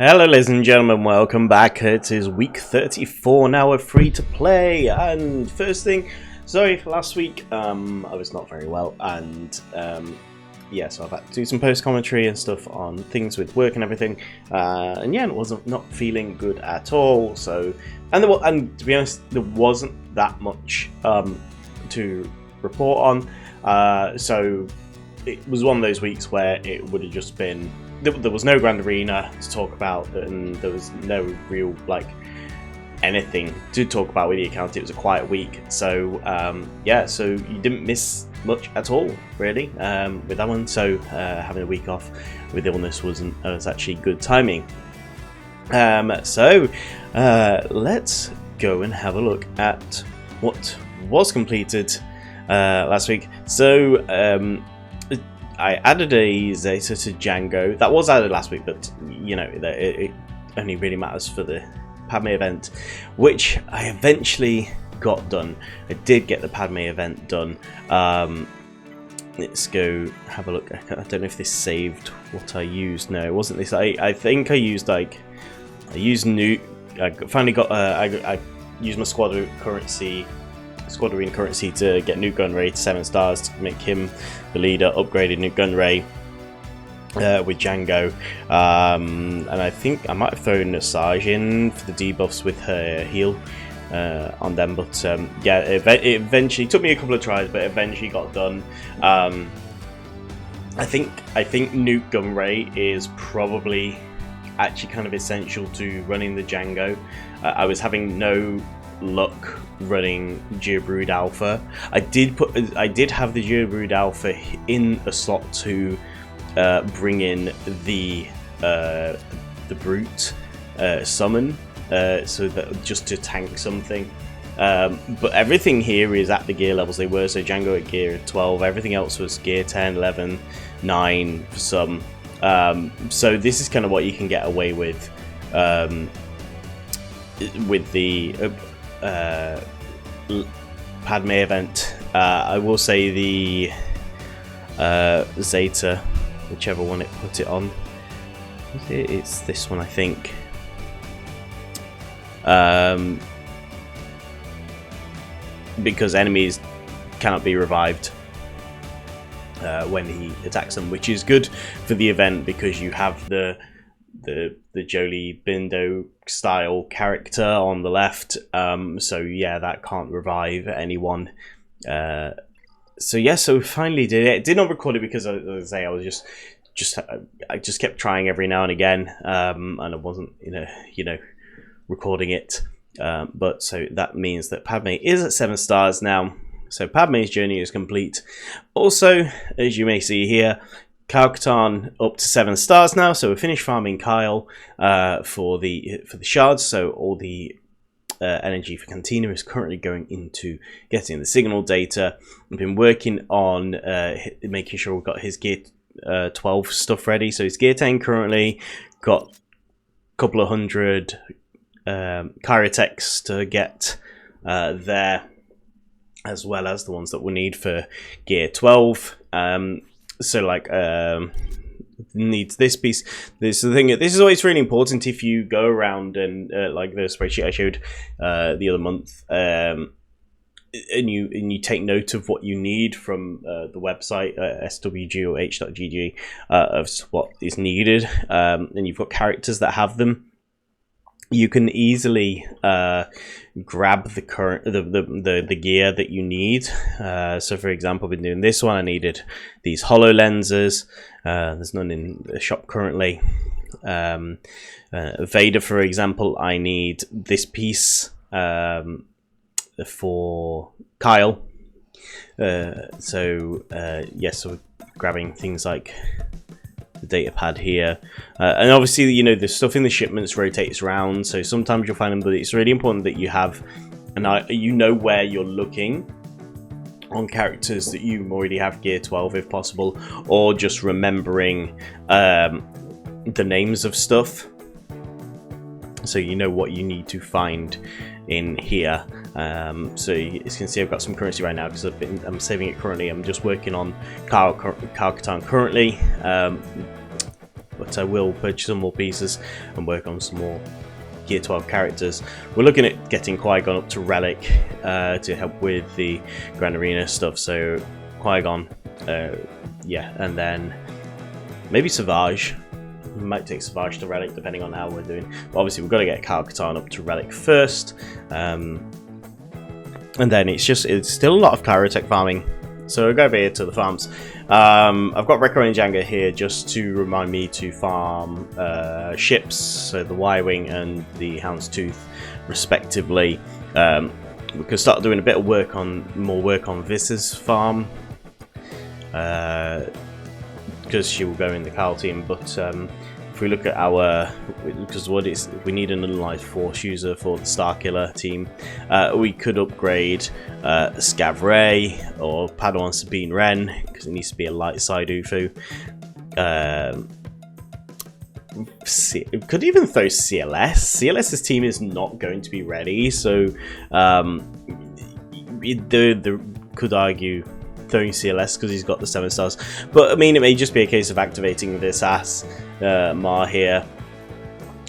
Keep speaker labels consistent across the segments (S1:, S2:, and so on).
S1: Hello ladies and gentlemen, welcome back. It is week 34 now of free to play, and first thing, sorry for last week, I was not very well, and yeah, so I've had to do some post commentary and stuff on things with work and everything, and yeah, it wasn't not feeling good at all. So, and to be honest, there wasn't that much to report on, so it was one of those weeks where it would have just been. There was no Grand Arena to talk about, and there was no real anything to talk about with the account. It was a quiet week, so yeah, so you didn't miss much at all really with that one. So having a week off with illness was actually good timing. So let's go and have a look at what was completed last week. So I added a Zeta to Django. That was added last week, but you know, it only really matters for the Padme event, which I eventually got done. I did get the Padme event done. Let's go have a look. I don't know if this saved what I used. No, it wasn't this. I think I used Newt. I finally got. I used my squad arena currency to get Newt Gunray to 7 stars to make him the leader. Upgraded Newt Gunray with Django, and I think I might have thrown Asajj in for the debuffs with her heal on them, but yeah, it eventually took me a couple of tries, but eventually got done. I think Newt Gunray is probably actually kind of essential to running the Django. I was having no luck running Gearbrood Alpha. I did have the Gearbrood Alpha in a slot to bring in the Brute summon, so that just to tank something. But everything here is at the gear levels they were. So Django at gear 12, everything else was gear 10, 11, 9 for some. So this is kind of what you can get away with the Padme event. I will say the Zeta, whichever one it put it on, it's this one I think. Because enemies cannot be revived when he attacks them, which is good for the event because you have the Jolie Bindo style character on the left, so yeah, that can't revive anyone. So yeah, so finally did it. Did not record it because I just kept trying every now and again, and I wasn't recording it. But so that means that Padme is at 7 stars now. So Padme's journey is complete. Also, as you may see here, Kyle-Katarn up to 7 stars now, so we're finished farming Kyle for the shards. So all the energy for Cantina is currently going into getting the signal data. I've been working on making sure we've got his gear 12 stuff ready. So his gear 10 currently got a couple of hundred Kyrotechs to get there, as well as the ones that we'll need for gear 12. So like needs this piece. This is the thing. This is always really important if you go around and like the spreadsheet I showed the other month, and you take note of what you need from the website swgoh.gg of what is needed, and you've got characters that have them. You can easily grab the current the gear that you need. So for example, I've been doing this one. I needed these HoloLenses. There's none in the shop currently. Vader, for example, I need this piece for Kyle. So we're grabbing things like the data pad here, and obviously the stuff in the shipments rotates around, so sometimes you'll find them, but it's really important that you have where you're looking on characters that you already have gear 12 if possible, or just remembering the names of stuff so you know what you need to find in here. So as you can see, I've got some currency right now because I'm saving it currently. I'm just working on Kyle-Katarn currently. but I will purchase some more pieces and work on some more Gear 12 characters. We're looking at getting Qui-Gon up to Relic to help with the Grand Arena stuff, so Qui-Gon, yeah, and then maybe Savage. We might take Savage to Relic depending on how we're doing, but obviously we've got to get Kyle-Katarn up to Relic first, and then it's still a lot of Kyrotech farming. So we'll go over here to the farms. I've got Rekko and Django here just to remind me to farm ships, so the Y-Wing and the Houndstooth respectively. We could start doing a bit of more work on Vis's farm, because she will go in the Kyle team, but if we look at because we need an unlicensed force user for the Starkiller team, we could upgrade Scav Ray or Padawan Sabine Wren, because it needs to be a light side UFO. Could even throw CLS. CLS's team is not going to be ready, so could argue throwing CLS because he's got the 7 stars, but I mean it may just be a case of activating this Mar here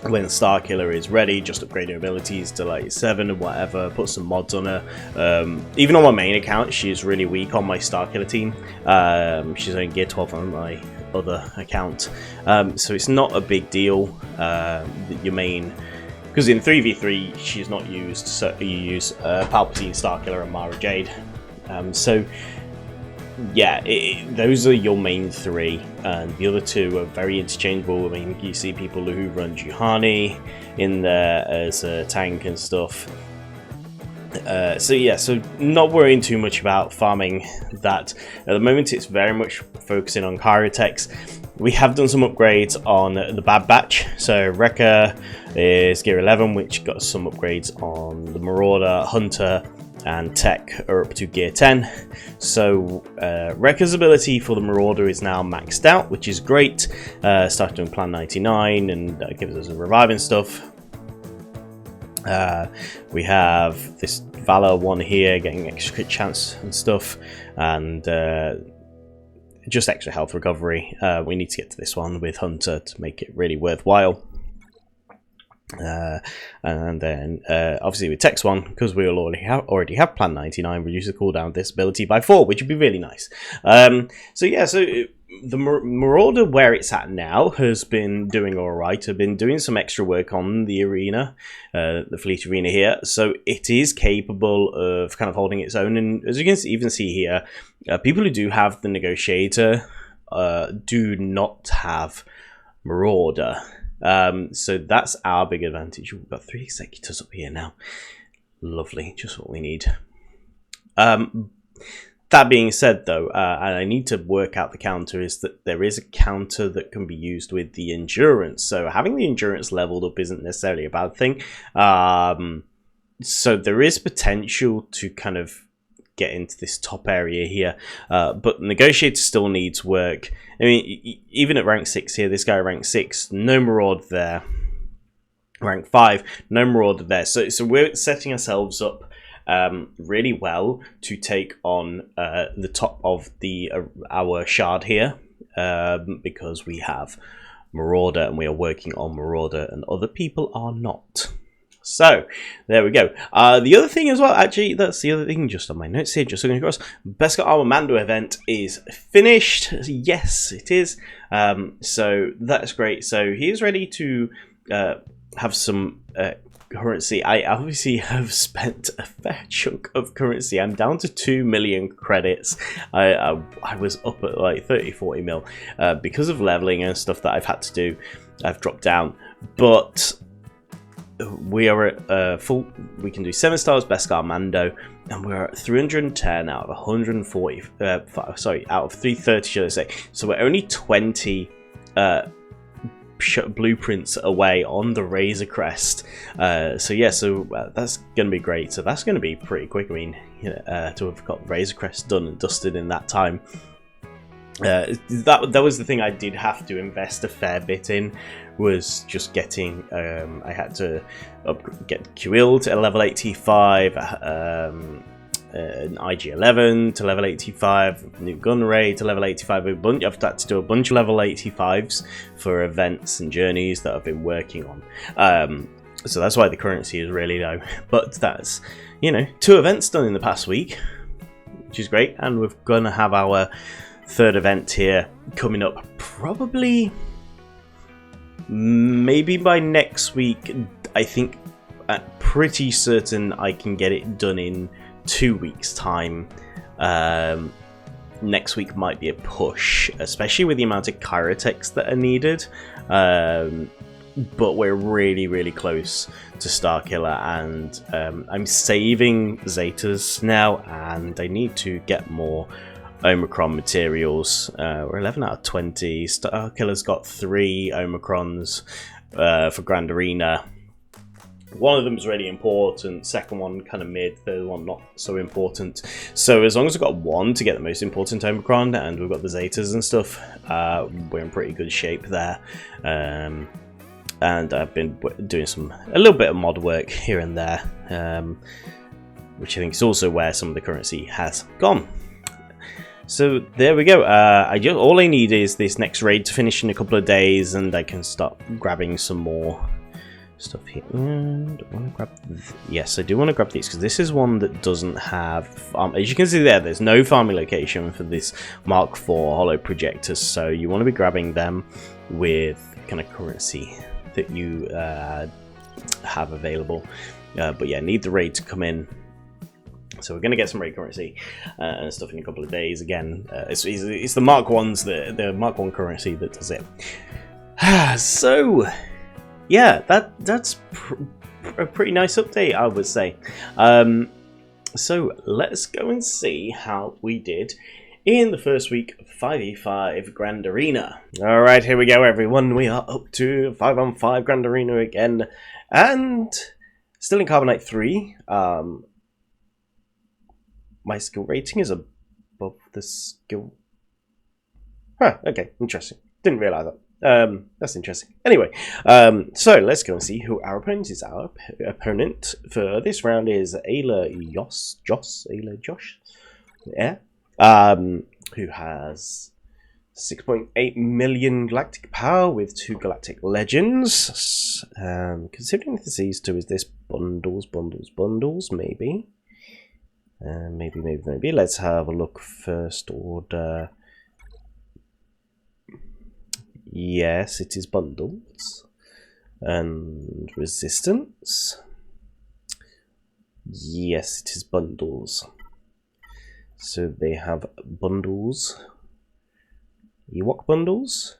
S1: when Starkiller is ready, just upgrade her abilities to like 7 or whatever, put some mods on her. Even on my main account she is really weak on my Starkiller team. She's only Gear 12 on my other account, so it's not a big deal. Your main, because in 3v3 she's not used, so you use Palpatine, Starkiller and Mara Jade. So yeah, those are your main 3, and the other 2 are very interchangeable. I mean, you see people who run Juhani in there as a tank and stuff. So yeah, so not worrying too much about farming that. At the moment it's very much focusing on Kyrotechs. We have done some upgrades on the Bad Batch, so Rekka is Gear 11, which got some upgrades on the Marauder, Hunter and Tech are up to Gear 10. So Rekka's ability for the Marauder is now maxed out, which is great. Started doing Plan 99 and that gives us a reviving stuff. We have this Valor one here getting extra crit chance and stuff, and just extra health recovery. We need to get to this one with Hunter to make it really worthwhile. And then obviously with Tech's one, because we will already have Plan 99, reduce the cooldown of this ability by 4, which would be really nice. So yeah, so the Marauder where it's at now has been doing alright. I've been doing some extra work on the arena, the fleet arena here, so it is capable of kind of holding its own. And as you can even see here, people who do have the Negotiator do not have Marauder. So that's our big advantage. We've got 3 executors up here now. Lovely, just what we need. That being said though, and I need to work out the counter, is that there is a counter that can be used with the endurance. So having the endurance leveled up isn't necessarily a bad thing. So there is potential to kind of get into this top area here, but Negotiator still needs work. I mean, even at rank 6 here, this guy rank 6, no Marauder there. Rank 5, no Marauder there. So we're setting ourselves up really well to take on the top of our shard here, because we have Marauder and we are working on Marauder and other people are not. So there we go. The other thing as well, actually, that's the other thing just on my notes here, just looking across. Beskar Armando event is finished. Yes, it is. So that's great. So he is ready to have some currency. I obviously have spent a fair chunk of currency. I'm down to 2 million credits. I was up at like 30-40 mil because of leveling and stuff that I've had to do. I've dropped down, but we are at full. We can do 7 stars Beskar Mando, and we're at 310 out of 140. Sorry, out of 330, should I say? So we're only 20 blueprints away on the Razor Crest. So yeah, so that's going to be great. So that's going to be pretty quick. I mean, to have got Razor Crest done and dusted in that time. That was the thing I did have to invest a fair bit in, was just getting, I had to get Q-Ill to a level 85, an IG-11 to level 85, new gun ray to level 85. I've had to do a bunch of level 85s for events and journeys that I've been working on. So that's why the currency is really low. But that's, you know, 2 events done in the past week, which is great. And we're going to have our 3rd event here coming up probably maybe by next week. I think I'm pretty certain I can get it done in 2 weeks' time. Next week might be a push, especially with the amount of Kyrotechs that are needed. But we're really close to Starkiller, and I'm saving Zetas now, and I need to get more Omicron materials. We're 11 out of 20. Starkiller's got 3 Omicrons for Grand Arena. One of them is really important, second one kind of mid, third one not so important. So as long as we've got 1 to get the most important Omicron, and we've got the Zetas and stuff, we're in pretty good shape there. And I've been doing a little bit of mod work here and there, which I think is also where some of the currency has gone. So there we go. All I need is this next raid to finish in a couple of days, and I can start grabbing some more stuff here. Yes, I do want to grab these, because this is one that doesn't have, as you can see there's no farming location for this Mark IV holo projectors, so you want to be grabbing them with kind of currency that you have available. But yeah, need the raid to come in. So we're going to get some raid currency and stuff in a couple of days. Again, it's the Mark 1s, the Mark 1 currency that does it. So yeah, that's a pretty nice update, I would say. So let's go and see how we did in the first week of 5v5 Grand Arena. Alright, here we go everyone. We are up to 5-on-5 Grand Arena again. And still in Carbonite 3. My skill rating is above the skill... Huh, okay, interesting. Didn't realise that. That's interesting. Anyway, so let's go and see who our opponent is. Our opponent for this round is Josh. Yeah. Who has 6.8 million galactic power with 2 galactic legends. Considering these 2 is this bundles, maybe. Maybe. Let's have a look first order. Yes, it is bundles. And resistance. Yes, it is bundles. So they have bundles. Ewok bundles.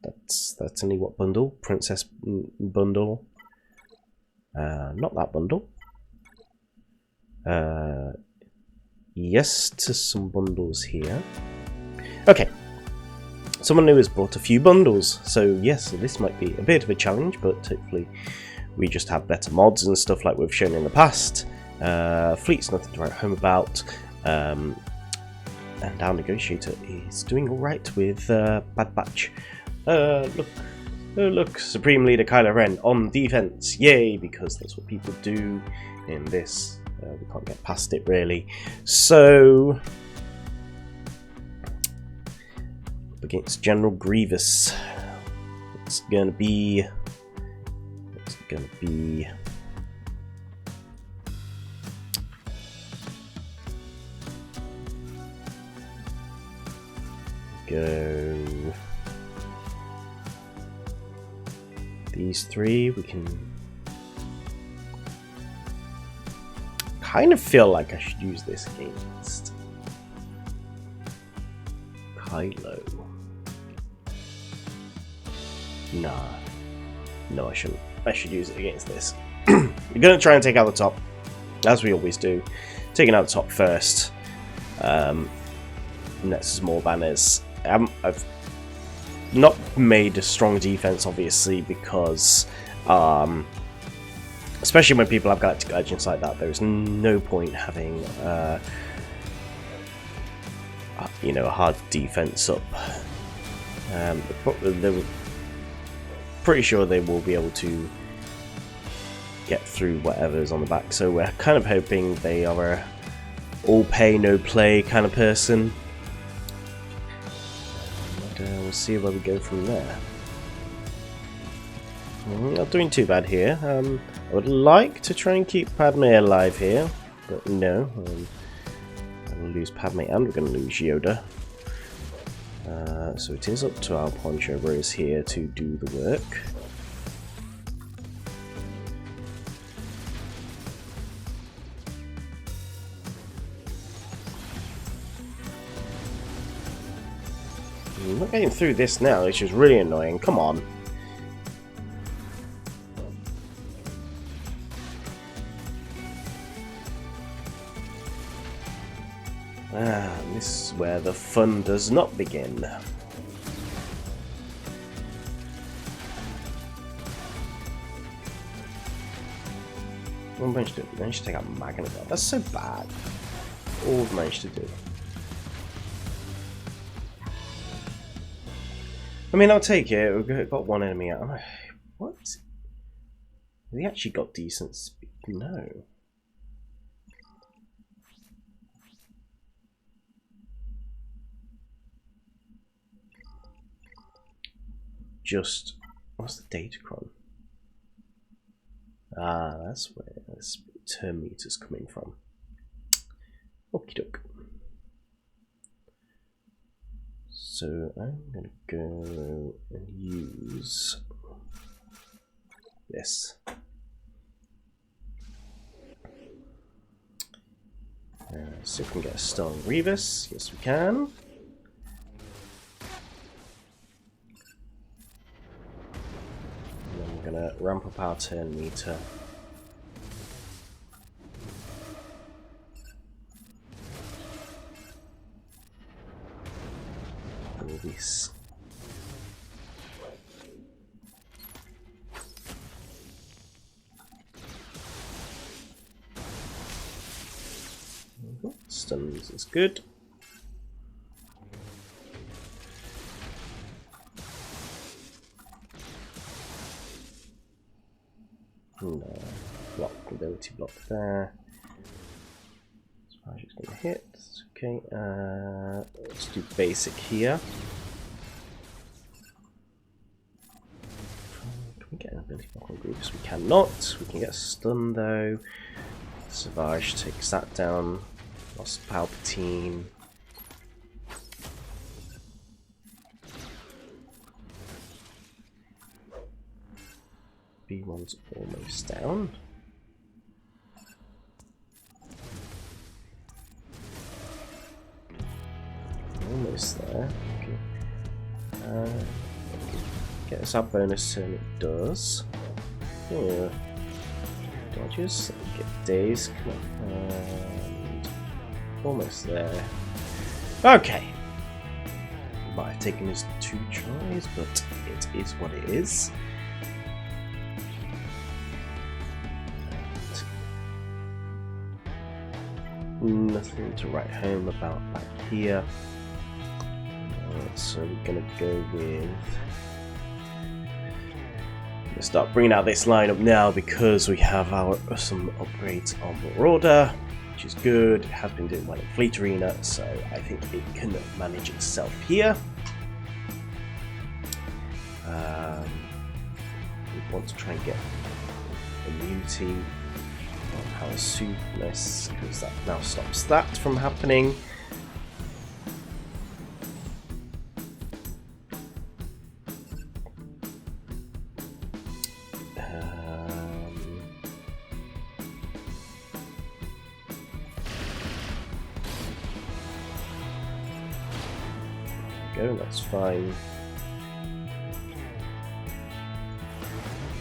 S1: That's an Ewok bundle. Princess bundle. Not that bundle. Yes to some bundles here. Okay. Someone new has bought a few bundles. So yes, this might be a bit of a challenge, but hopefully we just have better mods and stuff like we've shown in the past. Fleet's nothing to write home about. And our negotiator is doing alright with Bad Batch. Look, Supreme Leader Kylo Ren on defense. Yay, because that's what people do in this. We can't get past it really. So against General Grievous, it's gonna be go these 3. We can kind of feel like I should use this against Kylo. No, I shouldn't. I should use it against this. We're gonna try and take out the top, as we always do. Taking out the top first. Next small banners. I've not made a strong defense, obviously, because especially when people have galactic legends like that, there's no point having you know, a hard defense up. They were pretty sure they will be able to get through whatever's on the back. So we're kind of hoping they are a all pay no play kind of person. And we'll see where we go from there. Not doing too bad here. I would like to try and keep Padme alive here, but no. I'm going to lose Padme and we're going to lose Yoda. So it is up to our Poncho Bros here to do the work. I'm not getting through this now, which is really annoying. Come on. This is where the fun does not begin. What managed to do? Managed to take out Magnet. That's so bad. All we've managed to do. I mean, I'll take it. We've got one enemy out. What? Has he actually got decent speed? No. Just, what's the datacron? Ah, that's where this turn meter's coming from. Okie doke. So I'm gonna go and use this. See if we can get a stun on Grievous. Yes, we can. Gonna ramp up our turn meter. All this. Stuns is good. No, block, ability block there. Smash is going to hit. Okay, let's do basic here. Can we get an ability block on groups? We cannot. We can get a stun though. Savage takes that down. Lost Palpatine. B1's almost down. Almost there. Okay. Get us our bonus turn. It does. Oh. Dodges. Get days. Come on. And almost there. Okay. Might have taken us 2 tries, but it is what it is. Nothing to write home about back here. So we're gonna go with. Let's start bringing out this lineup now because we have some upgrades on Marauder, which is good. It has been doing well in Fleet Arena, so I think it can manage itself here. We want to try and get immunity. Power Soupness, because that now stops that from happening. There we go, that's fine.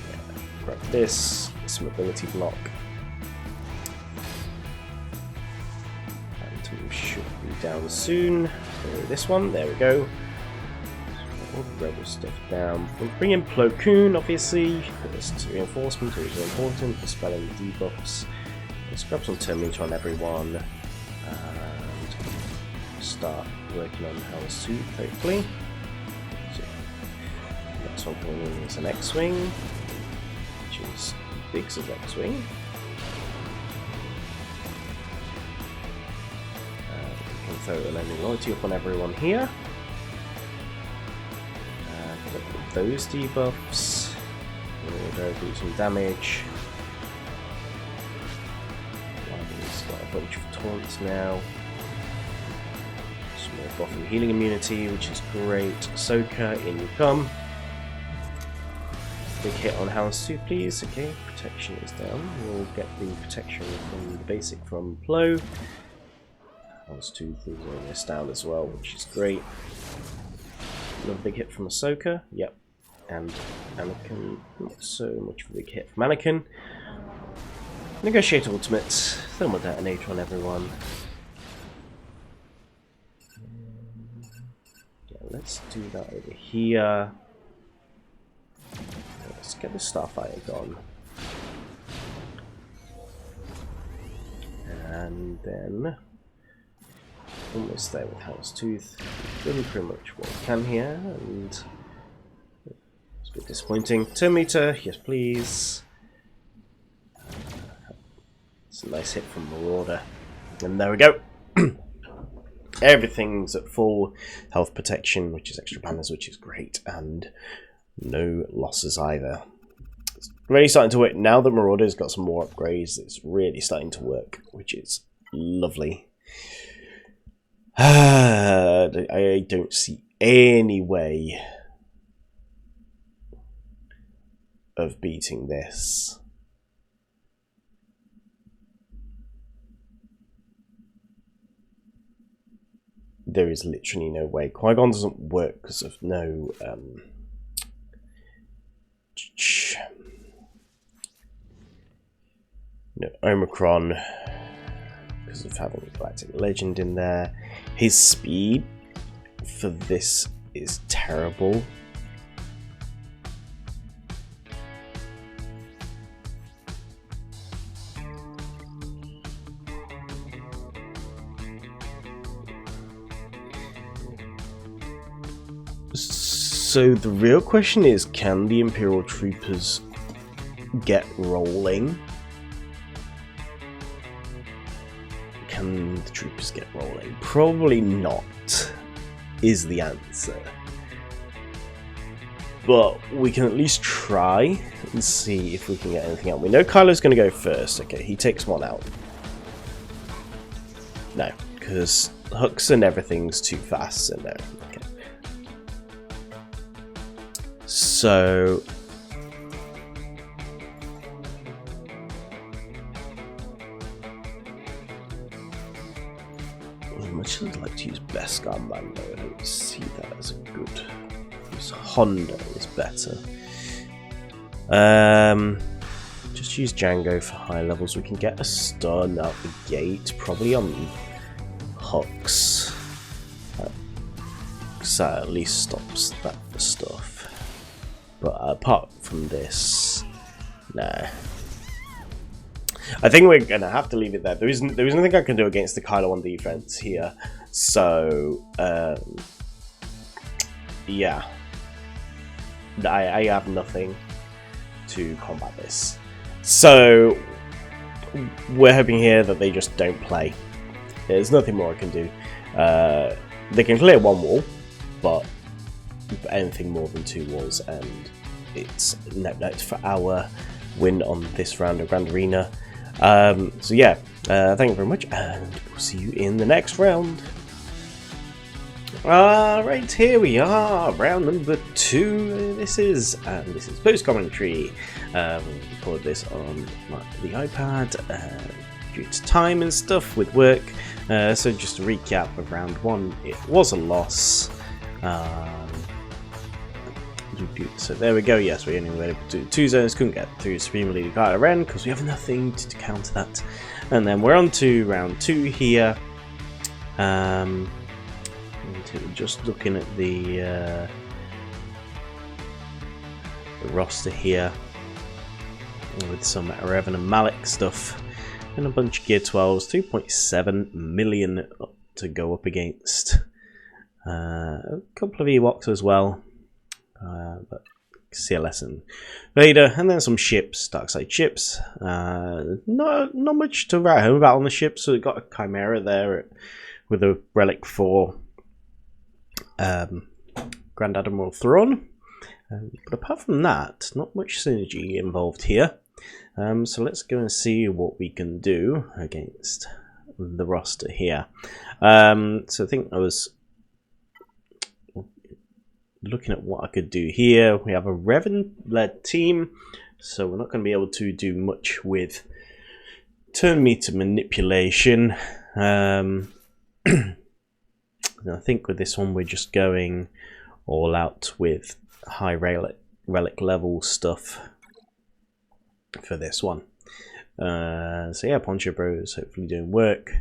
S1: Yeah, grab this, some ability block. Should be down soon. This one, there we go. All the rebel stuff down. We'll bring in Plo Koon, obviously. This reinforcement is important for spelling the debuffs. Let's grab some turn meter on everyone and start working on Power Soup, hopefully. So, next one going in is an X-Wing, which is Big's of X-Wing. We can throw the landing loyalty up on everyone here. Put those debuffs. We'll do some damage. He's got a bunch of taunts now. Some more buff and healing immunity, which is great. Ahsoka, in you come. Big hit on Houndstooth, please. Okay, protection is down. We'll get the protection from the basic from Plo. Houndstooth is almost down as well, which is great. Another big hit from Ahsoka. Yep. And Anakin, not so much of a big hit from Anakin. Negotiate ultimate. Thermal detonator on everyone. Yeah, let's do that over here. Let's get the Starfighter gone. And then almost there with Houndstooth. Doing pretty much what we can here, and it's a bit disappointing. Turn meter, yes please. It's a nice hit from Marauder. And there we go. Everything's at full health protection, which is extra banners, which is great, and no losses either. It's really starting to work. Now that Marauder's got some more upgrades, it's really starting to work, which is lovely. I don't see any way of beating this. There is literally no way. Qui-Gon doesn't work because of no Omicron, because of having a Galactic Legend in there. His speed for this is terrible. So the real question is, can the Imperial Troopers get rolling? Can the Troopers get rolling? Probably not, is the answer. But we can at least try and see if we can get anything out. We know Kylo's going to go first. Okay, he takes one out. No, because hooks and everything's too fast, so no. Okay. So as much as I'd like to use Beskar Mando, I don't see that as a good. Use Hondo is better. Just use Django for high levels. We can get a stun out the gate, probably on hooks. Because that at least stops that stuff. But apart from this, nah. I think we're gonna have to leave it there. There is nothing I can do against the Kylo on defense here. So yeah, I have nothing to combat this. So we're hoping here that they just don't play. There's nothing more I can do. They can clear one wall, but anything more than two walls, and it's net for our win on this round of Grand Arena. So yeah, thank you very much, and we'll see you in the next round. Right, here we are, round number 2. This is post commentary. We recorded this on the iPad due to time and stuff with work. So just to recap of round 1, it was a loss. So there we go. Yes, we only were able to do 2 zones. Couldn't get through Supreme Leader Kylo Ren because we have nothing to counter that. And then we're on to round 2 here. Just looking at the roster here with some Revan and Malak stuff and a bunch of Gear 12s. 2.7 million to go up against. A couple of Ewoks as well. But CLS and Vader, and then some ships, darkside ships. Not much to write home about on the ships. So we've got a Chimera there with a relic for Grand Admiral Thrawn. But apart from that, not much synergy involved here. So let's go and see what we can do against the roster here. So I think I was looking at what I could do here. We have a Revan-led team, so we're not going to be able to do much with turn meter manipulation. And I think with this one we're just going all out with high relic level stuff for this one. So yeah, Poncho Bro is hopefully doing work.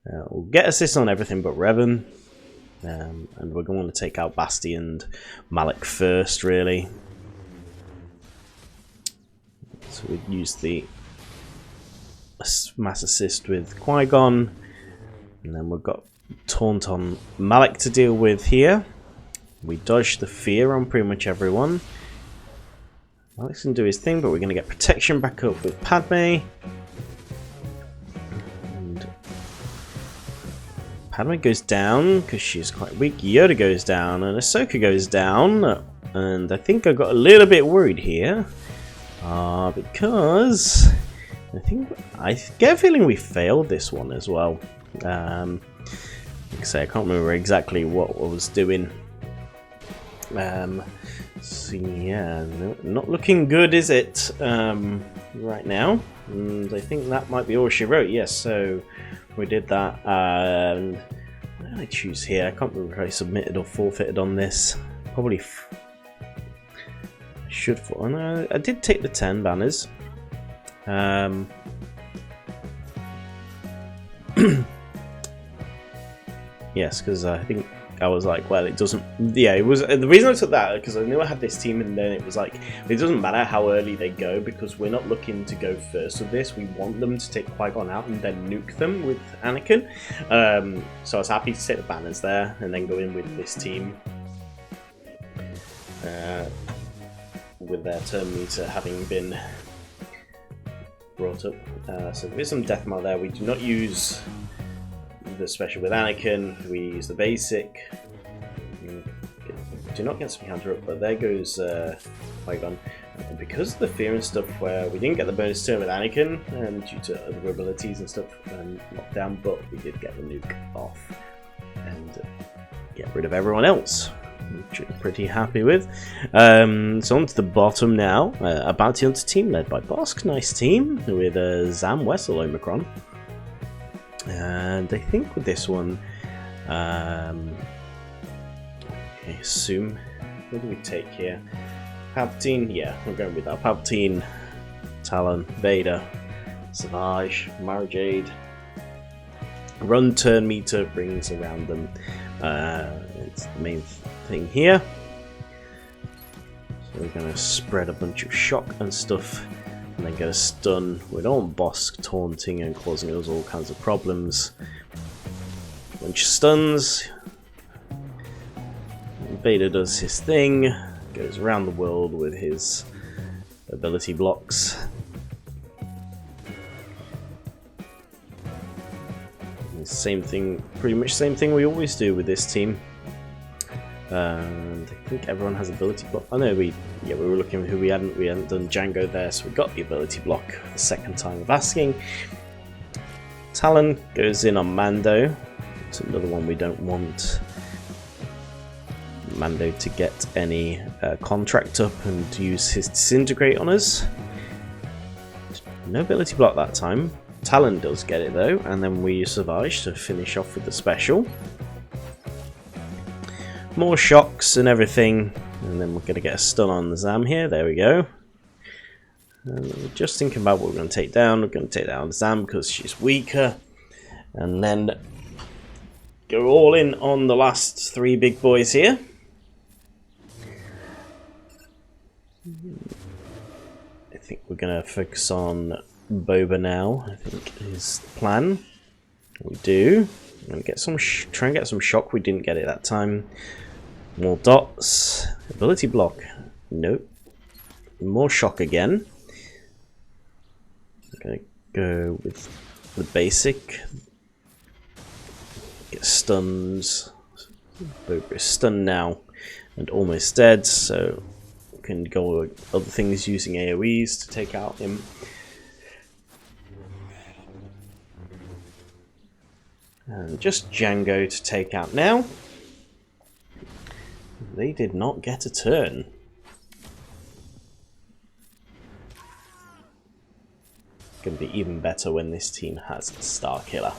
S1: We'll get assists on everything but Revan. And we're going to take out Basti and Malik first, really. So we use the mass assist with Qui-Gon, and then we've got Taunt on Malik to deal with here. We dodge the fear on pretty much everyone. Malik's going to do his thing, but we're going to get protection back up with Padme. Padme goes down because she's quite weak. Yoda goes down and Ahsoka goes down. And I think I got a little bit worried here. Because I get a feeling we failed this one as well. Like I say, I can't remember exactly what I was doing. So yeah, not looking good, is it? Right now. And I think that might be all she wrote. Yes, so we did that. And what did I choose here? I can't remember if I submitted or forfeited on this. Probably I should. No, I did take the 10 banners. Yes, because I think I was like, well, it doesn't. Yeah, it was the reason I took that because I knew I had this team, and then it was like, it doesn't matter how early they go because we're not looking to go first with this. We want them to take Qui-Gon out and then nuke them with Anakin. So I was happy to take the banners there and then go in with this team with their turn meter having been brought up. So there is some death mark there. We do not use the special with Anakin, we use the basic. Do not get some counter up, but there goes Qui-Gon. And because of the fear and stuff, where we didn't get the bonus turn with Anakin due to other abilities and stuff locked down, but we did get the nuke off and get rid of everyone else, which I'm pretty happy with. So on to the bottom now, a bounty hunter team led by Bosk, nice team with Zam, Wessel, Omicron. And I think with this one, I assume, what do we take here? Palpatine, yeah, we're going with that. Palpatine, Talon, Vader, Savage, Mara Jade. Run turn meter brings around them. It's the main thing here. So we're going to spread a bunch of shock and stuff. And then get a stun. We don't want Bosk taunting and causing us all kinds of problems. Bunch of stuns. Vader does his thing. Goes around the world with his ability blocks. Same thing, pretty much same thing we always do with this team. And I think everyone has ability block. Oh no, we were looking at who we hadn't done Django there, so we got the ability block the second time of asking. Talon goes in on Mando. It's another one we don't want Mando to get any contract up and use his disintegrate on us. No ability block that time. Talon does get it though, and then we use Savage to finish off with the special. More shocks and everything, and then we're going to get a stun on the Zam here. There we go. And we're just thinking about what we're going to take down. We're going to take down Zam because she's weaker, and then go all in on the last three big boys here. I think we're going to focus on Boba now. I think is the plan. We do. I'm going to get some try and get some shock. We didn't get it that time. More dots. Ability block. Nope. more shock again. I'm gonna go with the basic. Get stuns. Boba is stunned now and almost dead, so we can go with other things using AoEs to take out him. And just Django to take out now. They did not get a turn. Going to be even better when this team has Starkiller.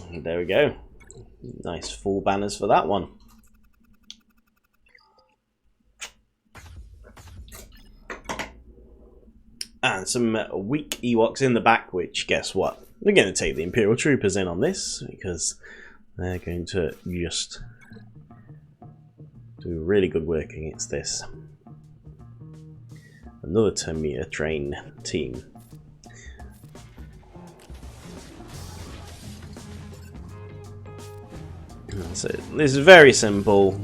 S1: And there we go. Nice full banners for that one. And some weak Ewoks in the back, which, guess what? We're going to take the Imperial Troopers in on this, because they're going to just do really good work against this. Another 10-meter train team. So this is very simple.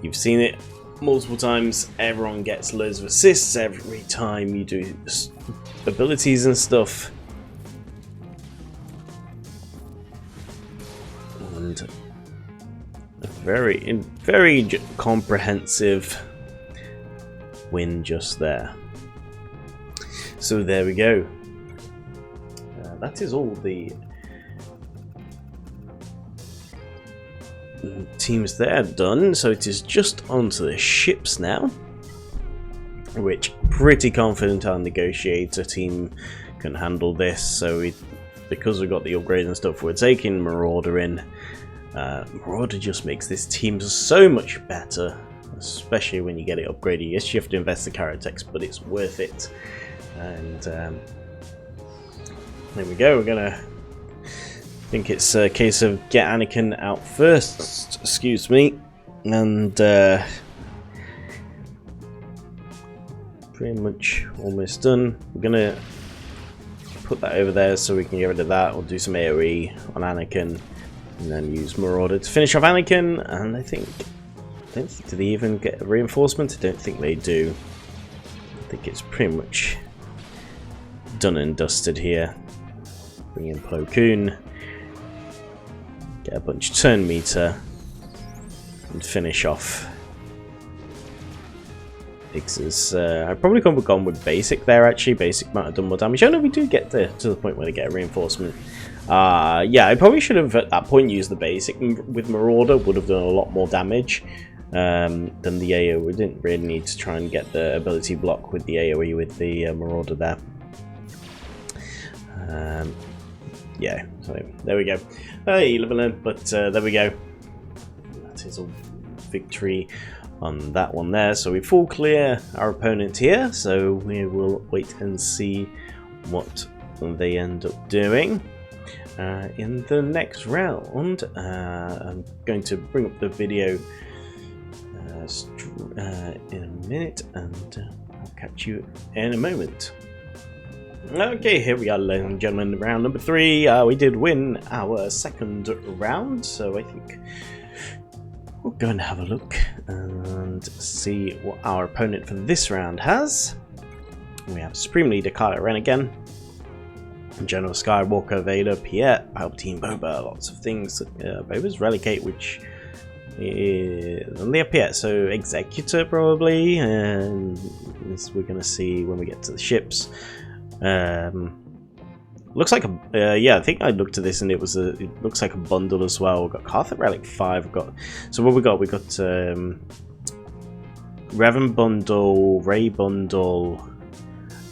S1: You've seen it multiple times. Everyone gets loads of assists every time you do abilities and stuff, and a very comprehensive win just there. So there we go. That is all the teams there done, so it is just onto the ships now, which pretty confident our negotiator team can handle this. So because we've got the upgrades and stuff, we're taking Marauder in. Marauder just makes this team so much better, especially when you get it upgraded. Yes, you have to invest the Caratex, but it's worth it. And there we go. We're gonna think it's a case of get Anakin out first, excuse me, and pretty much almost done. We're gonna put that over there so we can get rid of that. We'll do some AoE on Anakin and then use Marauder to finish off Anakin. And I don't think, do they even get a reinforcement? I don't think they do. I think it's pretty much done and dusted here. Bring in Plo Koon. Get a bunch of turn meter and finish off Biggs's. I probably could have gone with basic there actually. Basic might have done more damage. Oh no, we do get to the point where they get a reinforcement. Yeah, I probably should have at that point used the basic with Marauder. Would have done a lot more damage than the AoE. We didn't really need to try and get the ability block with the AoE with the Marauder there. Yeah, so there we go. Hey, live and learn, but there we go. That is a victory on that one there. So we full clear our opponent here, so we will wait and see what they end up doing. In the next round, I'm going to bring up the video in a minute, and I'll catch you in a moment. Okay, here we are, ladies and gentlemen, round number 3. We did win our second round, so I think we're going to have a look and see what our opponent for this round has. We have Supreme Leader Kylo Ren again, General Skywalker, Vader, Piet, Palpatine, Boba, lots of things. Boba's Relicate, which is only a Piet, so Executor probably, and this we're going to see when we get to the ships. Looks like a yeah, I think I looked at this and it looks like a bundle as well. We've got Cartha Relic 5. We've got, so what we got Revan bundle, Rey bundle,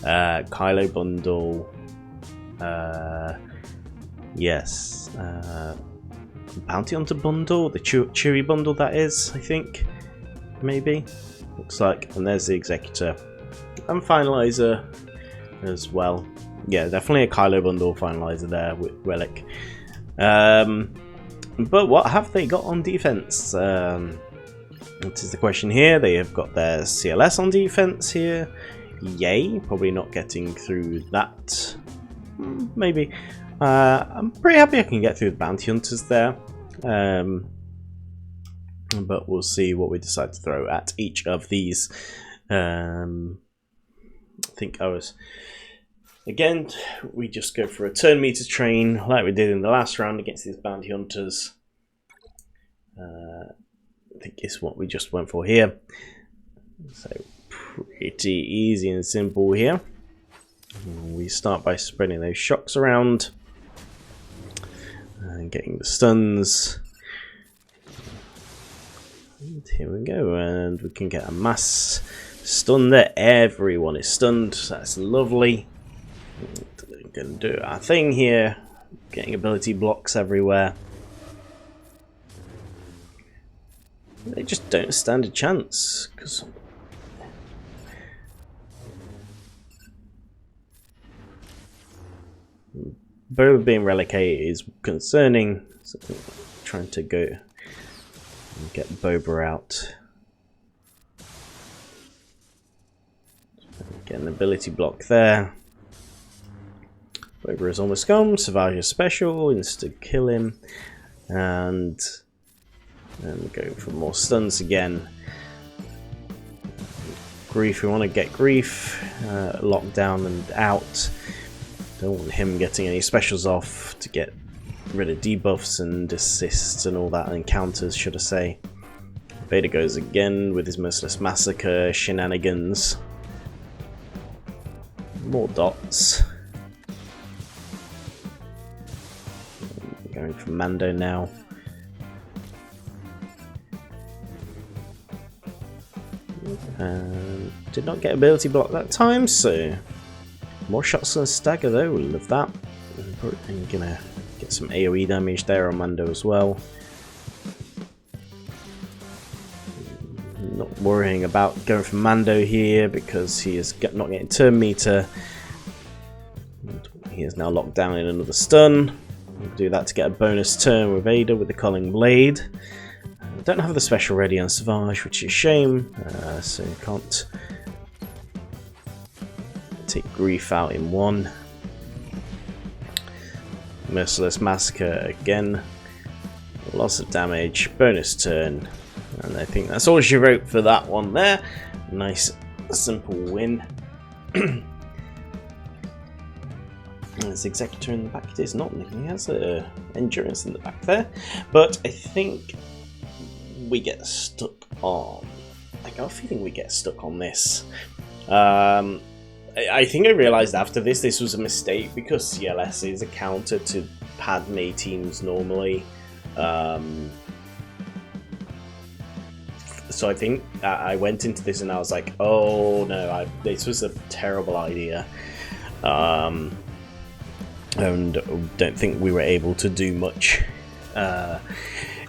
S1: Kylo bundle, yes, Bounty Hunter bundle, the Chewie bundle that is, I think, maybe, looks like, and there's the Executor and Finalizer as well. Yeah, definitely a Kylo bundle Finalizer there with Relic. But what have they got on defense? That is the question here. They have got their CLS on defense here. Yay, probably not getting through that. Maybe. I'm pretty happy I can get through the bounty hunters there. But we'll see what we decide to throw at each of these. I think again, we just go for a turn meter train like we did in the last round against these bounty hunters. I think it's what we just went for here. So pretty easy and simple here. We start by spreading those shocks around and getting the stuns. And here we go, and we can get a mass stun there. Everyone is stunned. That's lovely. We're going to do our thing here, getting ability blocks everywhere. They just don't stand a chance because Boba being relocated is concerning. So trying to go and get Boba out. Get an ability block there. Boba is almost gone. Savage is special, insta kill him, and then go for more stuns again. Grief, we want to get Grief locked down and out. Don't want him getting any specials off to get rid of debuffs and assists and all that, and counters, should I say. Vader goes again with his Merciless Massacre shenanigans. More dots. Going for Mando now. Did not get ability block that time, so more shots on Stagger though, we love that. I'm gonna get some AoE damage there on Mando as well. Not worrying about going for Mando here because he is not getting turn meter. He is now locked down in another stun. We'll do that to get a bonus turn with Vader with the Culling Blade. Don't have the special ready on Savage, which is a shame, so you can't take Grief out in one. Merciless Massacre again. Lots of damage, bonus turn, and I think that's all she wrote for that one there. Nice, simple win. There's Executor in the back. It is not. He has endurance in the back there, but I think we get stuck on. I got a feeling we get stuck on this. I think I realised after this was a mistake because CLS is a counter to Padme teams normally. So I think I went into this and I was like, oh no, this was a terrible idea. And don't think we were able to do much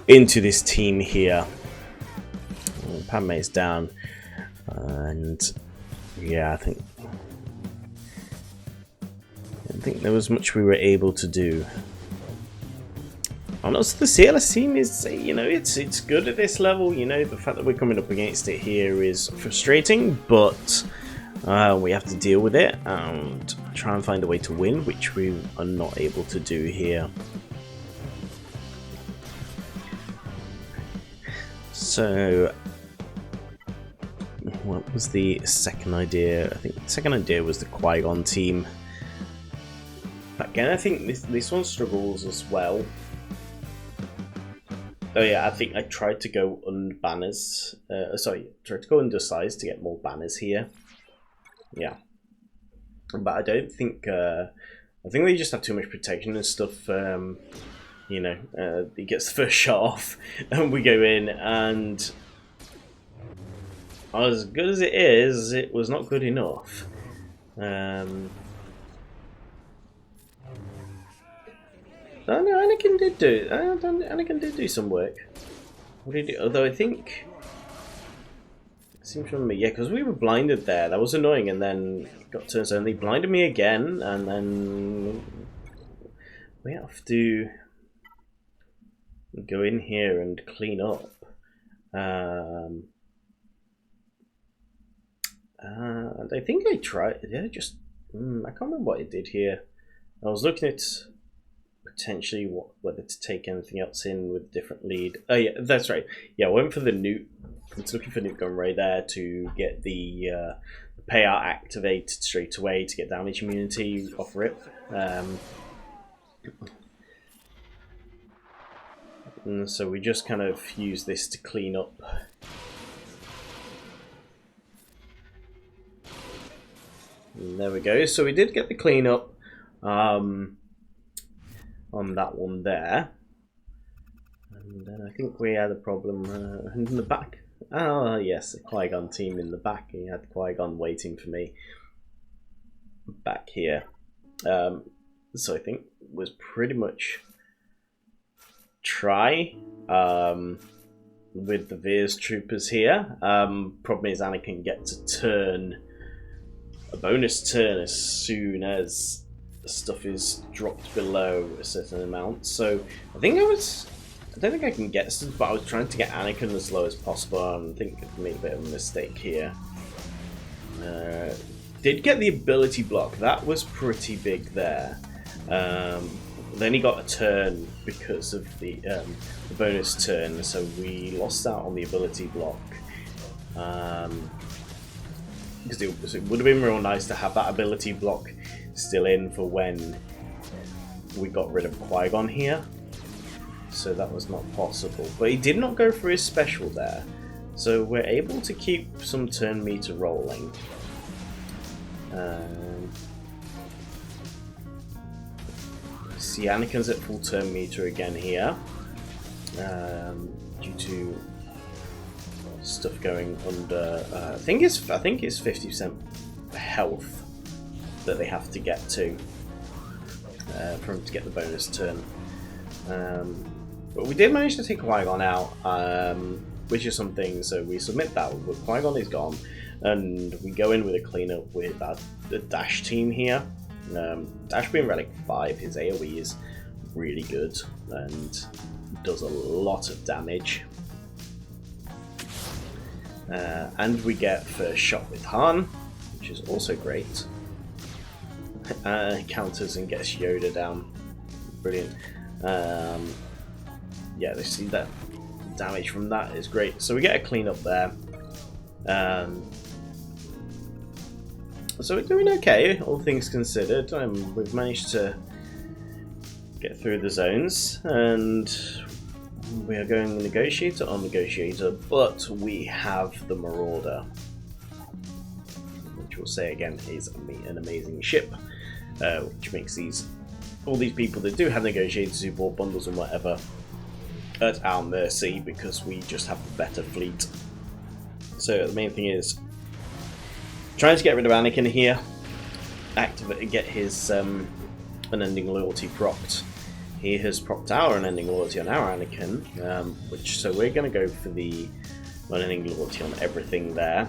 S1: into this team here. Padme is down, and yeah, I think there was much we were able to do. And also the CLS team is, you know, it's good at this level. You know, the fact that we're coming up against it here is frustrating, but we have to deal with it and try and find a way to win, which we are not able to do here. So, what was the second idea? I think the second idea was the Qui-Gon team. Again, I think this one struggles as well. Oh yeah, I think I tried to go unbanners. Tried to go undersized to get more banners here. Yeah, but I don't think. I think they just have too much protection and stuff. You know, he gets the first shot off, and we go in, and as good as it was not good enough. Oh no, Anakin did do some work. What did he do? Although I think, I seem to remember, yeah, because we were blinded there. That was annoying, and then got turned on. They blinded me again, and then we have to go in here and clean up. And I think I tried. Did I just? I can't remember what I did here. I was looking at potentially whether to take anything else in with different lead. Oh yeah, that's right. Yeah, I went for the Newt. I was looking for Newt Gun Ray there to get the payout activated straight away to get damage immunity off rip. And so we just kind of use this to clean up. And there we go. So we did get the cleanup on that one there. And then I think we had a problem in the back. Oh yes, a Qui-Gon team in the back. He had Qui-Gon waiting for me back here. So I think it was pretty much try with the Veers troopers here. Problem is Anakin gets a turn, a bonus turn as soon as stuff is dropped below a certain amount. So I think I don't think I can get stuff, but I was trying to get Anakin as low as possible, and I think I made a bit of a mistake here. Did get the ability block, that was pretty big there. Then he got a turn because of the bonus turn, so we lost out on the ability block. Because it would have been real nice to have that ability block still in for when we got rid of Qui-Gon here. So that was not possible. But he did not go for his special there. So we're able to keep some turn meter rolling. See, Anakin's at full turn meter again here, due to stuff going under. I think it's 50% health that they have to get to for him to get the bonus turn. But we did manage to take Qui-Gon out, which is something. So we submit that. Qui-Gon is gone, and we go in with a cleanup with the Dash team here. Dash being Relic 5, his AoE is really good and does a lot of damage. And we get first shot with Han, which is also great. Counters and gets Yoda down. Brilliant. Yeah, they see that damage from that is great. So we get a clean up there. So we're doing okay, all things considered. We've managed to get through the zones, and we are going Negotiator on Negotiator, but we have the Marauder, which we'll say again is an amazing ship, which makes all these people that do have Negotiators who bought bundles and whatever at our mercy, because we just have the better fleet. So the main thing is trying to get rid of Anakin here, activate and get his unending loyalty procced. He has procced our unending loyalty on our Anakin, so we're going to go for the unending loyalty on everything there.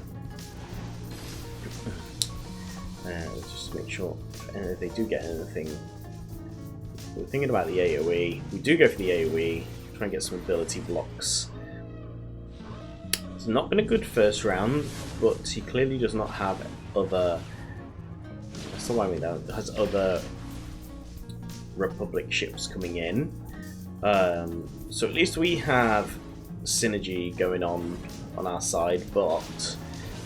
S1: Just to make sure if they do get anything. We're thinking about the AoE. We do go for the AoE, try and get some ability blocks. It's not been a good first round, but he clearly does not have other. That's the line that has other Republic ships coming in. So at least we have synergy going on our side, but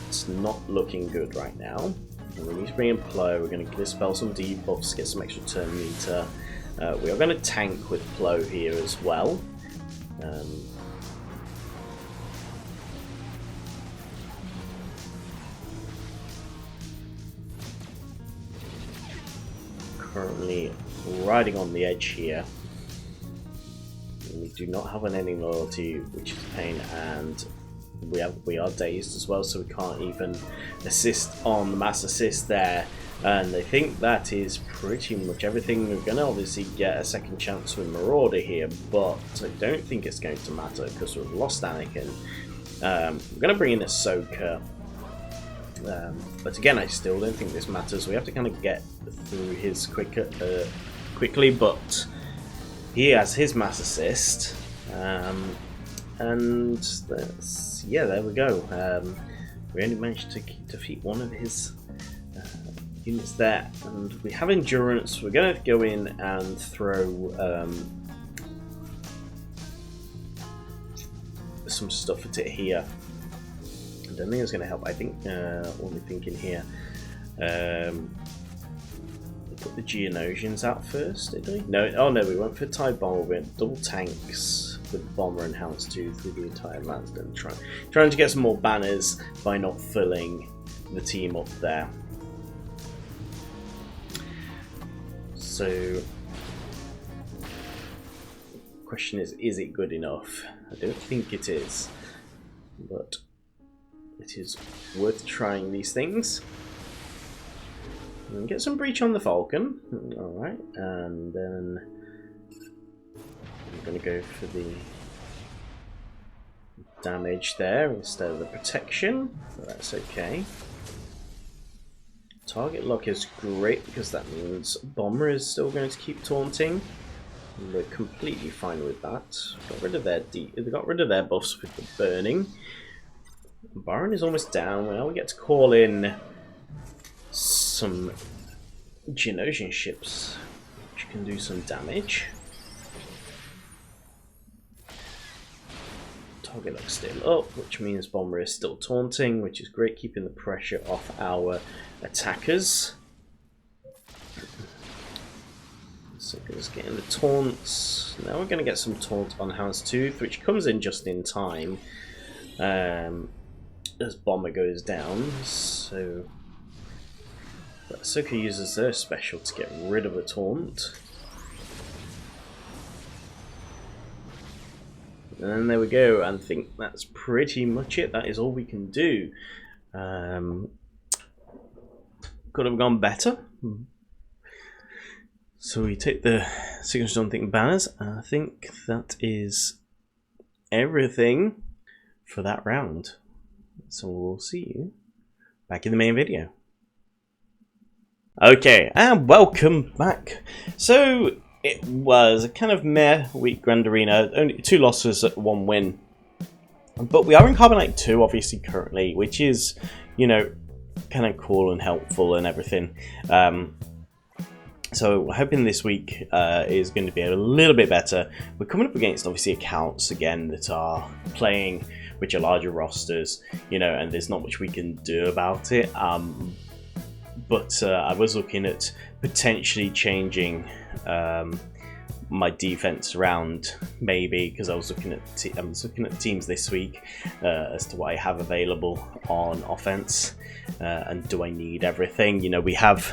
S1: it's not looking good right now. We need to bring in Plo. We're going to dispel some debuffs, get some extra turn meter. We are going to tank with Plo here as well. Currently riding on the edge here. We do not have an ending loyalty, which is a pain, and we are dazed as well, so we can't even assist on the mass assist there. And I think that is pretty much everything. We're going to obviously get a second chance with Marauder here, but I don't think it's going to matter because we've lost Anakin. We're going to bring in Ahsoka. But again, I still don't think this matters. We have to kind of get through his quickly, but he has his mass assist. And yeah, there we go. We only managed to defeat one of his units there, and we have endurance. We're going to go in and throw some stuff at it here. I don't think it's going to help. I think what we're thinking here, put the Geonosians out first, did we? No, oh no, we went for TIE Bomber. We went double tanks with Bomber and Houndstooth through the entire Lansdowne. Trying to get some more banners by not filling the team up there. So, question is it good enough? I don't think it is, but it is worth trying these things. And get some breach on the Falcon. Alright, and then I'm going to go for the damage there instead of the protection. So that's okay. Target lock is great because that means Bomber is still going to keep taunting. We're completely fine with that. Got rid of their buffs with the burning. Baron is almost down. Now we get to call in some Geonosian ships, which can do some damage. Target lock still up, which means Bomber is still taunting, which is great, keeping the pressure off our attackers. So just getting the taunts. Now we're going to get some taunt on Houndstooth, which comes in just in time as Bomber goes down. So Ahsoka uses their special to get rid of a taunt. And there we go. I think that's pretty much it. That is all we can do. Could have gone better. So we take the Signature Something banners. I think that is everything for that round. So we'll see you back in the main video. Okay, and welcome back. So it was a kind of meh week, Grand Arena. Only 2 losses, 1 win. But we are in Carbonite 2, obviously, currently, which is, you know, kind of cool and helpful and everything. So we're hoping this week is going to be a little bit better. We're coming up against, obviously, accounts, again, that are playing, which are larger rosters, you know, and there's not much we can do about it. But I was looking at potentially changing my defense around, maybe, because I was looking at teams this week as to what I have available on offense, and do I need everything? You know, we have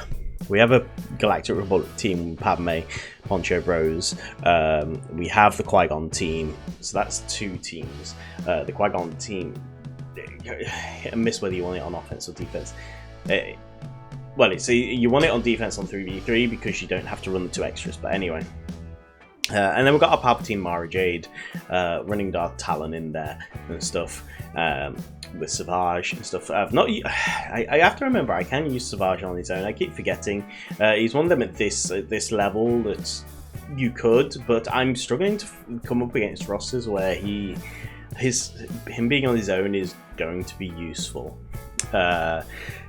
S1: a Galactic Republic team, Padme, Poncho Bros. We have the Qui-Gon team, so that's 2 teams. The Qui-Gon team, I miss whether you want it on offense or defense. Well, you want it on defense on 3v3 because you don't have to run the 2 extras, but anyway. And then we've got our Palpatine Mara Jade running Darth Talon in there and stuff, with Savage and stuff. I have to remember I can use Savage on his own. I keep forgetting. He's one of them at this level that you could, but I'm struggling to come up against rosters where him being on his own is going to be useful.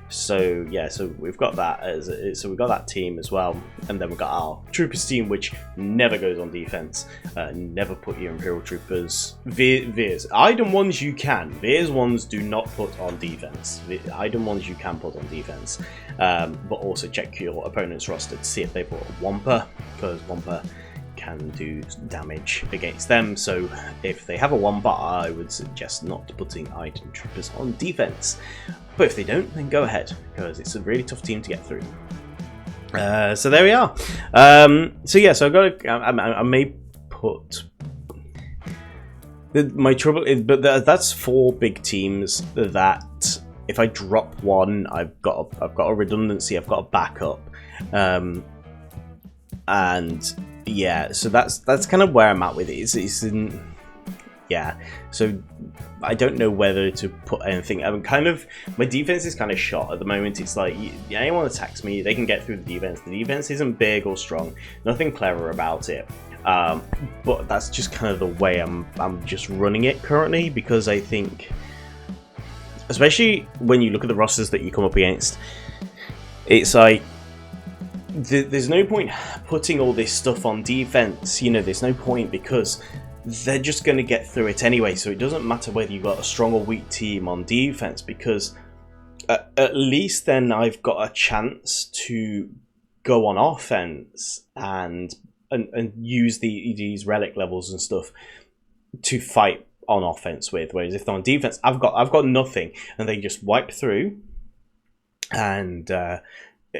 S1: So yeah, so we've got that so we've got that team as well, and then we've got our Troopers team, which never goes on defense. Never put your Imperial Troopers. Veers item ones you can. Veers ones do not put on defense. Item ones you can put on defense, but also check your opponent's roster to see if they put a Wampa, because Wampa can do damage against them. So if they have a Wampa, I would suggest not putting item troopers on defense. But if they don't, then go ahead, because it's a really tough team to get through. So there we are. So yeah, so I may put my trouble is, but that's 4 big teams that if I drop one, I've got a redundancy, I've got a backup, and yeah, so that's kind of where I'm at with it. Yeah, so I don't know whether to put anything. I'm my defense is kind of shot at the moment. It's like, anyone attacks me, they can get through the defense. The defense isn't big or strong, nothing clever about it. But that's just kind of the way I'm just running it currently, because I think, especially when you look at the rosters that you come up against, it's like there's no point putting all this stuff on defense. You know, there's no point because they're just going to get through it anyway. So it doesn't matter whether you've got a strong or weak team on defense, because at least then I've got a chance to go on offense and use these relic levels and stuff to fight on offense with. Whereas if they're on defense, I've got nothing, and they just wipe through, and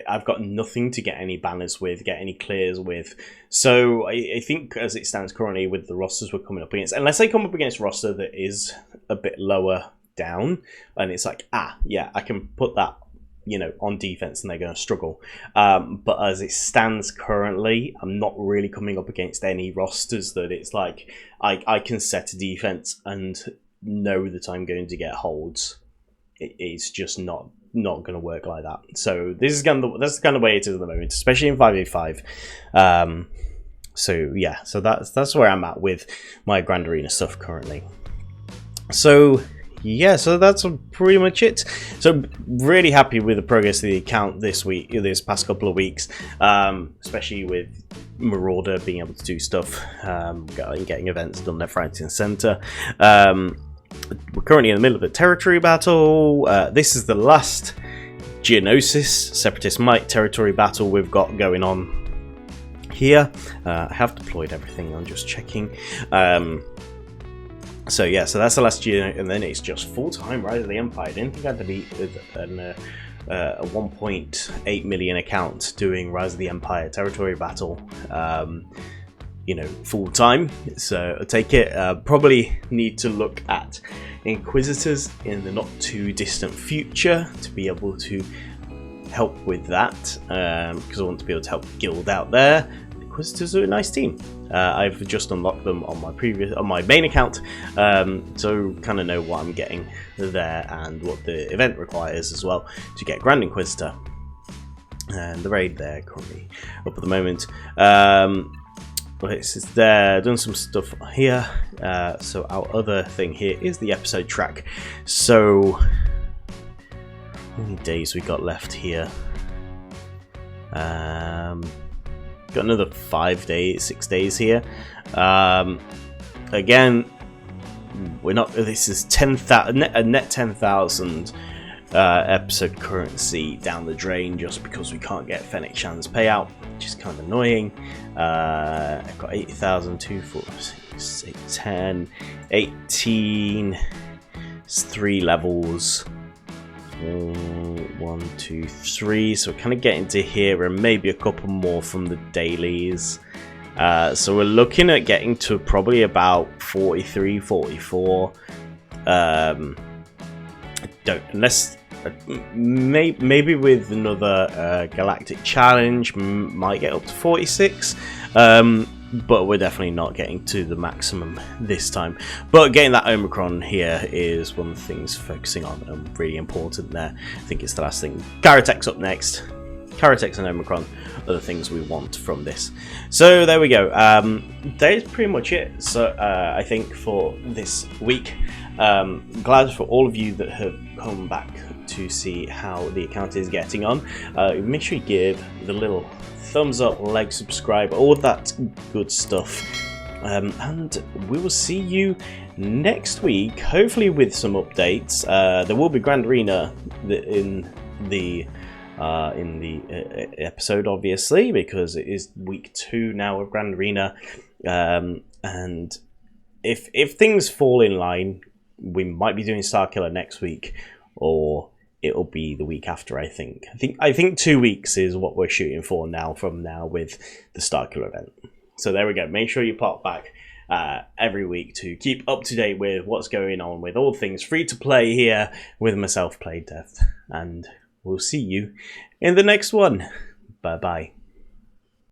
S1: I've got nothing to get any banners with, get any clears with. So I think as it stands currently with the rosters we're coming up against, unless I come up against a roster that is a bit lower down, and it's like, yeah, I can put that, you know, on defense and they're going to struggle. But as it stands currently, I'm not really coming up against any rosters that it's like I can set a defense and know that I'm going to get holds. It's just not going to work like that. So this is that's the kind of way it is at the moment, especially in 5v5. So yeah, so that's where I'm at with my Grand Arena stuff currently. So yeah, so that's pretty much it. So really happy with the progress of the account this past couple of weeks, especially with Marauder being able to do stuff, getting events done left, right, and centre. We're currently in the middle of a territory battle. This is the last Geonosis Separatist Might territory battle we've got going on here. I have deployed everything, I'm just checking. So yeah, so that's the last year, and then it's just full-time Rise of the Empire. I didn't think I had to be a 1.8 million account doing Rise of the Empire territory battle, you know, full-time. So I take it, probably need to look at Inquisitors in the not too distant future to be able to help with that, because I want to be able to help Guild out there. Inquisitors are a nice team. I've just unlocked them on my main account, so kind of know what I'm getting there and what the event requires as well to get Grand Inquisitor. And the raid there currently up at the moment. It's there, done some stuff here. So our other thing here is the episode track. So how many days we got left here? Got another 6 days here. Again, we're not. This is 10,000 a net 10,000 episode currency down the drain just because we can't get Fennec Shan's payout, which is kind of annoying. I've got 80,000, 2, 4, 6, 8, 10, 18. It's 3 levels. 1, 2, 3. So we're kind of getting to here, and maybe a couple more from the dailies. So we're looking at getting to probably about 43, 44. Unless maybe with another galactic challenge, might get up to 46. But we're definitely not getting to the maximum this time. But getting that Omicron here is one of the things focusing on, and really important there. I think it's the last thing. Karatek's up next. Karatek's and Omicron are the things we want from this. So there we go. That is pretty much it. So I think for this week, glad for all of you that have come back to see how the account is getting on. Make sure you give the little thumbs up, like, subscribe, all that good stuff, and we will see you next week, hopefully with some updates. There will be Grand Arena in the episode, obviously, because it is week 2 now of Grand Arena, and if things fall in line, we might be doing Starkiller next week, or it'll be the week after. I think 2 weeks is what we're shooting for now, from now, with the Starkiller event. So there we go. Make sure you pop back every week to keep up to date with what's going on with all things free to play here with myself, PlayDeath, and we'll see you in the next one. Bye bye.